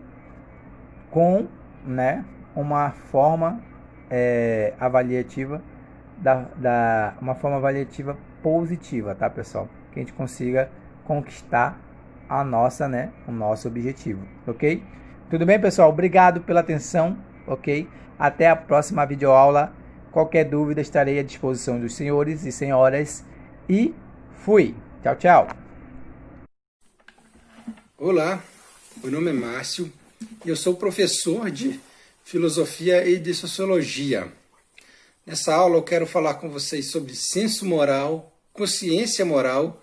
com, né, uma forma avaliativa uma forma avaliativa positiva, tá, pessoal? Que a gente consiga conquistar a nossa, né, o nosso objetivo, ok? Tudo bem, pessoal? Obrigado pela atenção, ok? Até a próxima videoaula. Qualquer dúvida, estarei à disposição dos senhores e senhoras. E fui! Tchau, tchau! Olá! Meu nome é Márcio e eu sou professor de Filosofia e de Sociologia. Nessa aula eu quero falar com vocês sobre senso moral, consciência moral,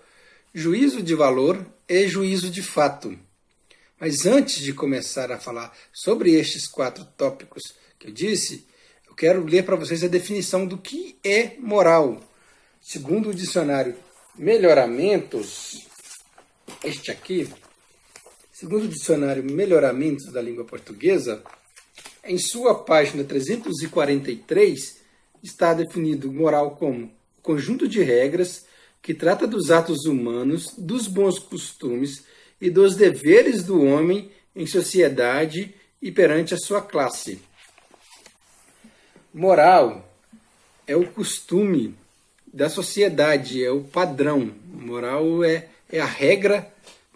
juízo de valor e juízo de fato. Mas antes de começar a falar sobre estes 4 tópicos que eu disse, eu quero ler para vocês a definição do que é moral. Segundo o dicionário Melhoramentos, este aqui, segundo o dicionário Melhoramentos da Língua Portuguesa, em sua página 343, está definido moral como conjunto de regras que trata dos atos humanos, dos bons costumes e dos deveres do homem em sociedade e perante a sua classe. Moral é o costume da sociedade, é o padrão. Moral é a regra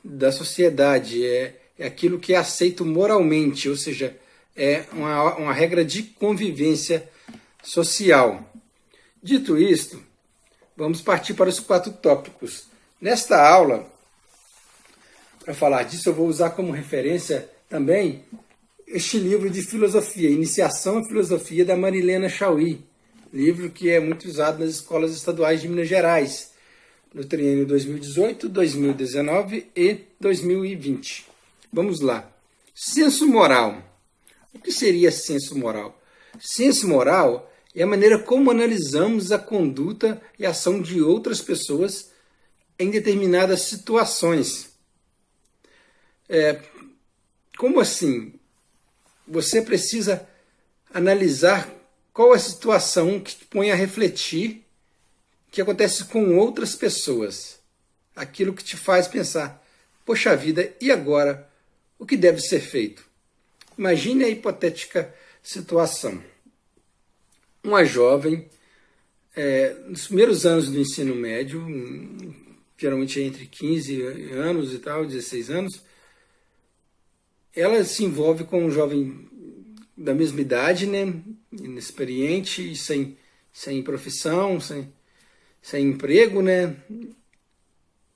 da sociedade, é aquilo que é aceito moralmente, ou seja, é uma regra de convivência social. Dito isto, vamos partir para os 4 tópicos. Nesta aula, para falar disso, eu vou usar como referência também este livro de filosofia, Iniciação à Filosofia, da Marilena Chauí, livro que é muito usado nas escolas estaduais de Minas Gerais, no triênio 2018, 2019 e 2020. Vamos lá. Senso moral. O que seria senso moral? Senso moral é a maneira como analisamos a conduta e a ação de outras pessoas em determinadas situações. Como assim? Você precisa analisar qual é a situação que te põe a refletir que acontece com outras pessoas. Aquilo que te faz pensar, poxa vida, e agora? O que deve ser feito? Imagine a hipotética situação. Uma jovem nos primeiros anos do ensino médio, geralmente entre 15 anos e tal, 16 anos, ela se envolve com um jovem da mesma idade, né, inexperiente, sem profissão, sem emprego, né,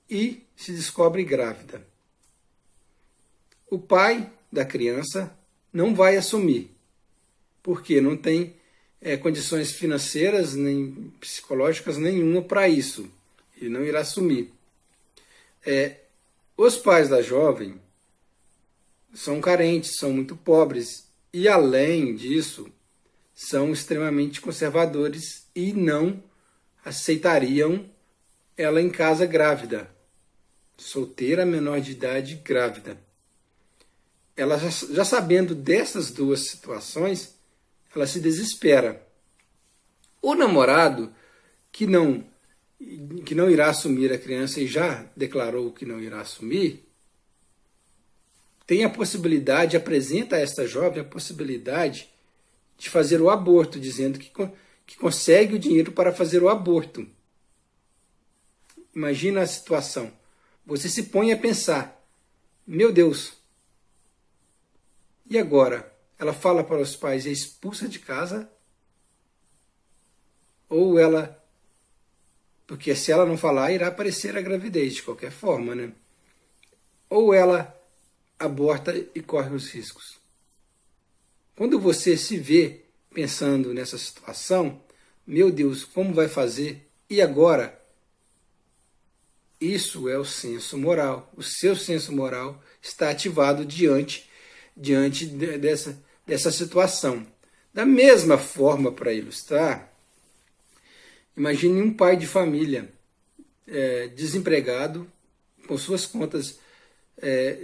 e se descobre grávida. O pai da criança não vai assumir, porque não tem condições financeiras nem psicológicas nenhuma para isso. Ele não irá assumir. Os pais da jovem são carentes, são muito pobres e, além disso, são extremamente conservadores e não aceitariam ela em casa grávida, solteira, menor de idade, grávida. Ela já sabendo dessas duas situações, ela se desespera. O namorado, que não irá assumir a criança e já declarou que não irá assumir, tem a possibilidade, apresenta a esta jovem a possibilidade de fazer o aborto, dizendo que consegue o dinheiro para fazer o aborto. Imagina a situação. Você se põe a pensar, meu Deus, e agora? Ela fala para os pais e é expulsa de casa? Ou ela... Porque se ela não falar, irá aparecer a gravidez de qualquer forma, né? Ou ela aborta e corre os riscos. Quando você se vê pensando nessa situação, meu Deus, como vai fazer? E agora? Isso é o senso moral. O seu senso moral está ativado diante dessa situação. Da mesma forma, para ilustrar, imagine um pai de família desempregado, com suas contas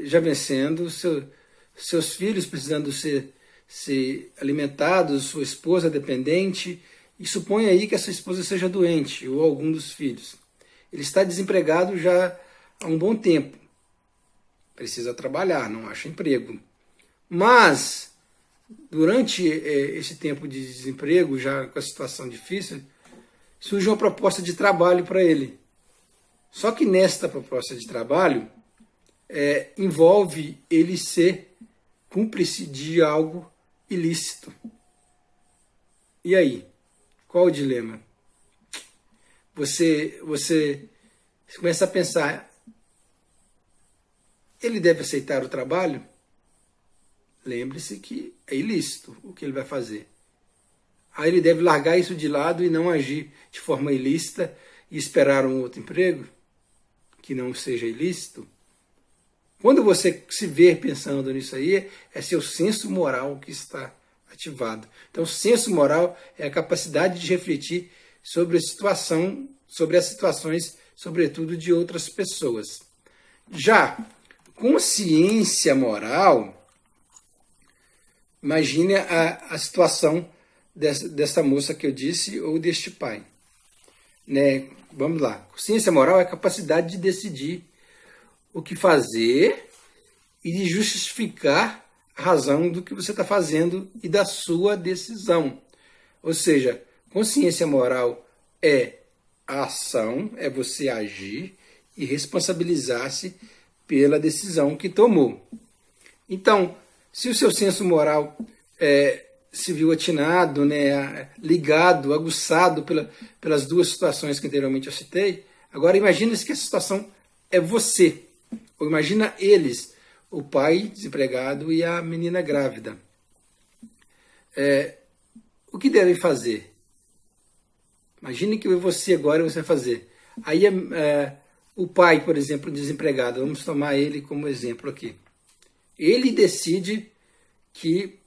já vencendo, seus filhos precisando ser alimentados, sua esposa dependente, e suponha aí que essa esposa seja doente, ou algum dos filhos. Ele está desempregado já há um bom tempo. Precisa trabalhar, não acha emprego. Mas, durante esse tempo de desemprego, já com a situação difícil, surge uma proposta de trabalho para ele. Só que nesta proposta de trabalho, envolve ele ser cúmplice de algo ilícito. E aí? Qual o dilema? Você começa a pensar, ele deve aceitar o trabalho? Lembre-se que é ilícito o que ele vai fazer. Aí ele deve largar isso de lado e não agir de forma ilícita e esperar um outro emprego que não seja ilícito? Quando você se vê pensando nisso aí, é seu senso moral que está ativado. Então, o senso moral é a capacidade de refletir sobre sobre as situações, sobretudo de outras pessoas. Já consciência moral, imagine a situação dessa moça que eu disse ou deste pai. Né? Vamos lá. Consciência moral é a capacidade de decidir o que fazer e de justificar a razão do que você está fazendo e da sua decisão. Ou seja, consciência moral é a ação, é você agir e responsabilizar-se pela decisão que tomou. Então, se o seu senso moral se viu atinado, né, ligado, aguçado pelas duas situações que anteriormente eu citei, agora imagine-se que essa situação é você. Ou imagina eles, o pai desempregado e a menina grávida. O que devem fazer? Imagine que você agora vai fazer. Aí o pai, por exemplo, desempregado, vamos tomar ele como exemplo aqui. Ele decide que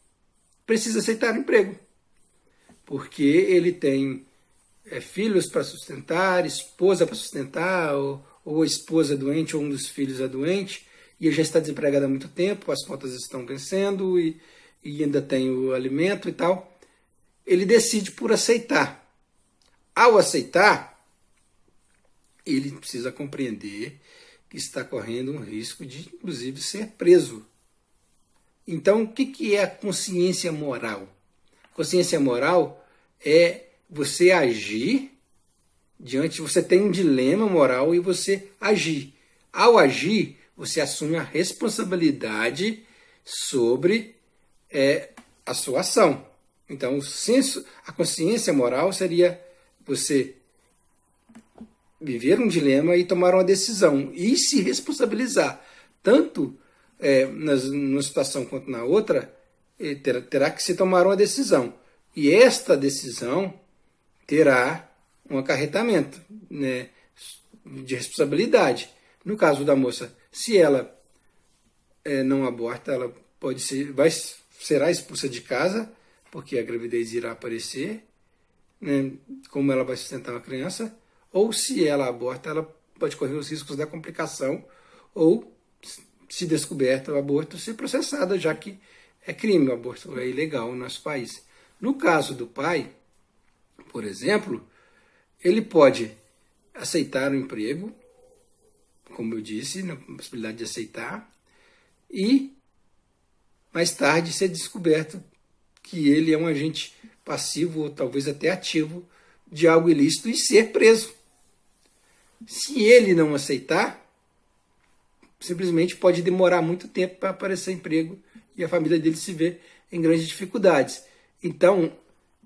precisa aceitar o emprego, porque ele tem filhos para sustentar, esposa para sustentar, ou a esposa doente, ou um dos filhos é doente, e ele já está desempregado há muito tempo, as contas estão vencendo, e ainda tem o alimento e tal. Ele decide por aceitar. Ao aceitar, ele precisa compreender que está correndo um risco de, inclusive, ser preso. Então, o que é a consciência moral? Consciência moral é você agir você tem um dilema moral e você agir. Ao agir, você assume a responsabilidade sobre a sua ação. Então, a consciência moral seria você viver um dilema e tomar uma decisão e se responsabilizar. Tanto numa situação quanto na outra, terá que se tomar uma decisão. E esta decisão terá um acarretamento, né, de responsabilidade. No caso da moça, se ela não aborta, ela será expulsa de casa, porque a gravidez irá aparecer, né, como ela vai sustentar uma criança, ou se ela aborta, ela pode correr os riscos da complicação, ou, se descoberto o aborto, ser processada, já que é crime, o aborto é ilegal no nosso país. No caso do pai, por exemplo, ele pode aceitar o emprego, como eu disse, na possibilidade de aceitar, e mais tarde ser descoberto que ele é um agente passivo ou talvez até ativo de algo ilícito e ser preso. Se ele não aceitar, simplesmente pode demorar muito tempo para aparecer emprego e a família dele se vê em grandes dificuldades. Então,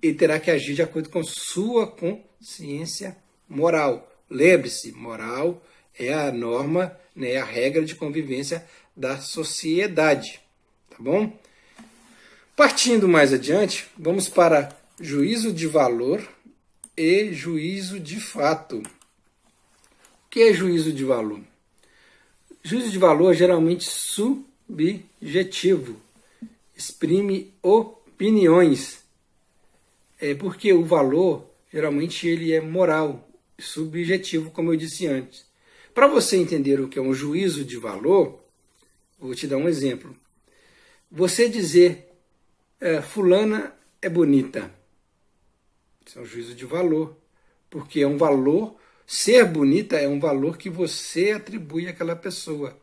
ele terá que agir de acordo com sua consciência moral. Lembre-se, moral é a norma, né, a regra de convivência da sociedade. Tá bom? Partindo mais adiante, vamos para juízo de valor e juízo de fato. O que é juízo de valor? Juízo de valor é geralmente subjetivo, exprime opiniões. Porque o valor, geralmente, ele é moral, subjetivo, como eu disse antes. Para você entender o que é um juízo de valor, vou te dar um exemplo. Você dizer, fulana é bonita. Isso é um juízo de valor, porque é um valor, ser bonita é um valor que você atribui àquela pessoa.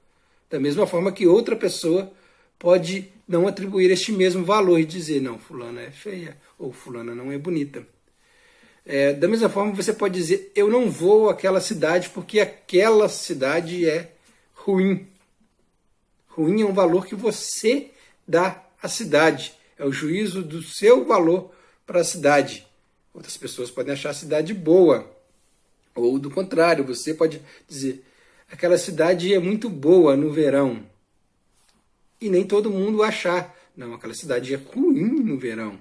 Da mesma forma que outra pessoa pode não atribuir este mesmo valor e dizer, não, fulana é feia, ou fulana não é bonita. Da mesma forma, você pode dizer, eu não vou àquela cidade porque aquela cidade é ruim. Ruim é um valor que você dá à cidade. É o juízo do seu valor para a cidade. Outras pessoas podem achar a cidade boa. Ou do contrário, você pode dizer, aquela cidade é muito boa no verão. E nem todo mundo achar, não, aquela cidade é ruim no verão.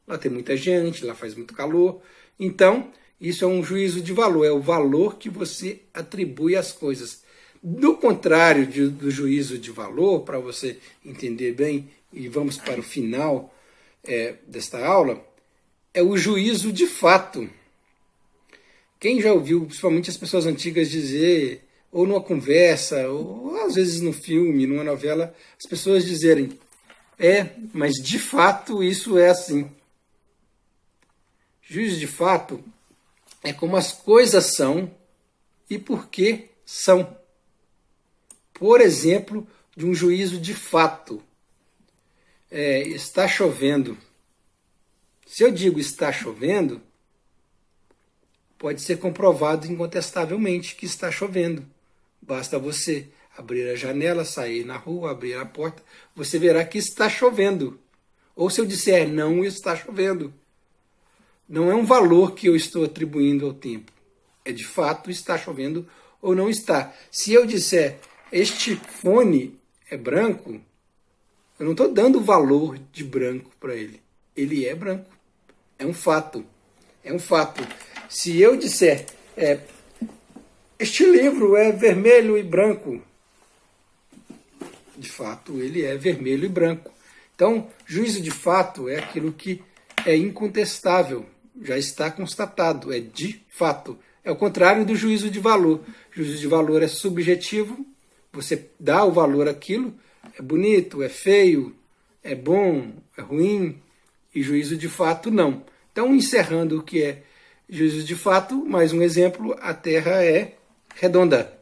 Lá tem muita gente, lá faz muito calor. Então, isso é um juízo de valor, é o valor que você atribui às coisas. Do contrário do juízo de valor, para você entender bem, e vamos para o final desta aula, é o juízo de fato. Quem já ouviu, principalmente as pessoas antigas, dizer, ou numa conversa, ou às vezes no filme, numa novela, as pessoas dizerem, mas de fato isso é assim. Juízo de fato é como as coisas são e por que são. Por exemplo, de um juízo de fato. Está chovendo. Se eu digo está chovendo, pode ser comprovado incontestavelmente que está chovendo. Basta você abrir a janela, sair na rua, abrir a porta, você verá que está chovendo. Ou se eu disser não está chovendo, não é um valor que eu estou atribuindo ao tempo. É de fato está chovendo ou não está. Se eu disser este fone é branco, eu não estou dando valor de branco para ele. Ele é branco. É um fato. É um fato. Se eu disser este livro é vermelho e branco, de fato ele é vermelho e branco. Então, juízo de fato é aquilo que é incontestável, já está constatado, é de fato. É o contrário do juízo de valor. Juízo de valor é subjetivo, você dá o valor àquilo, é bonito, é feio, é bom, é ruim, e juízo de fato não. Então, encerrando o que é juízo de fato, mais um exemplo, a Terra é redonda.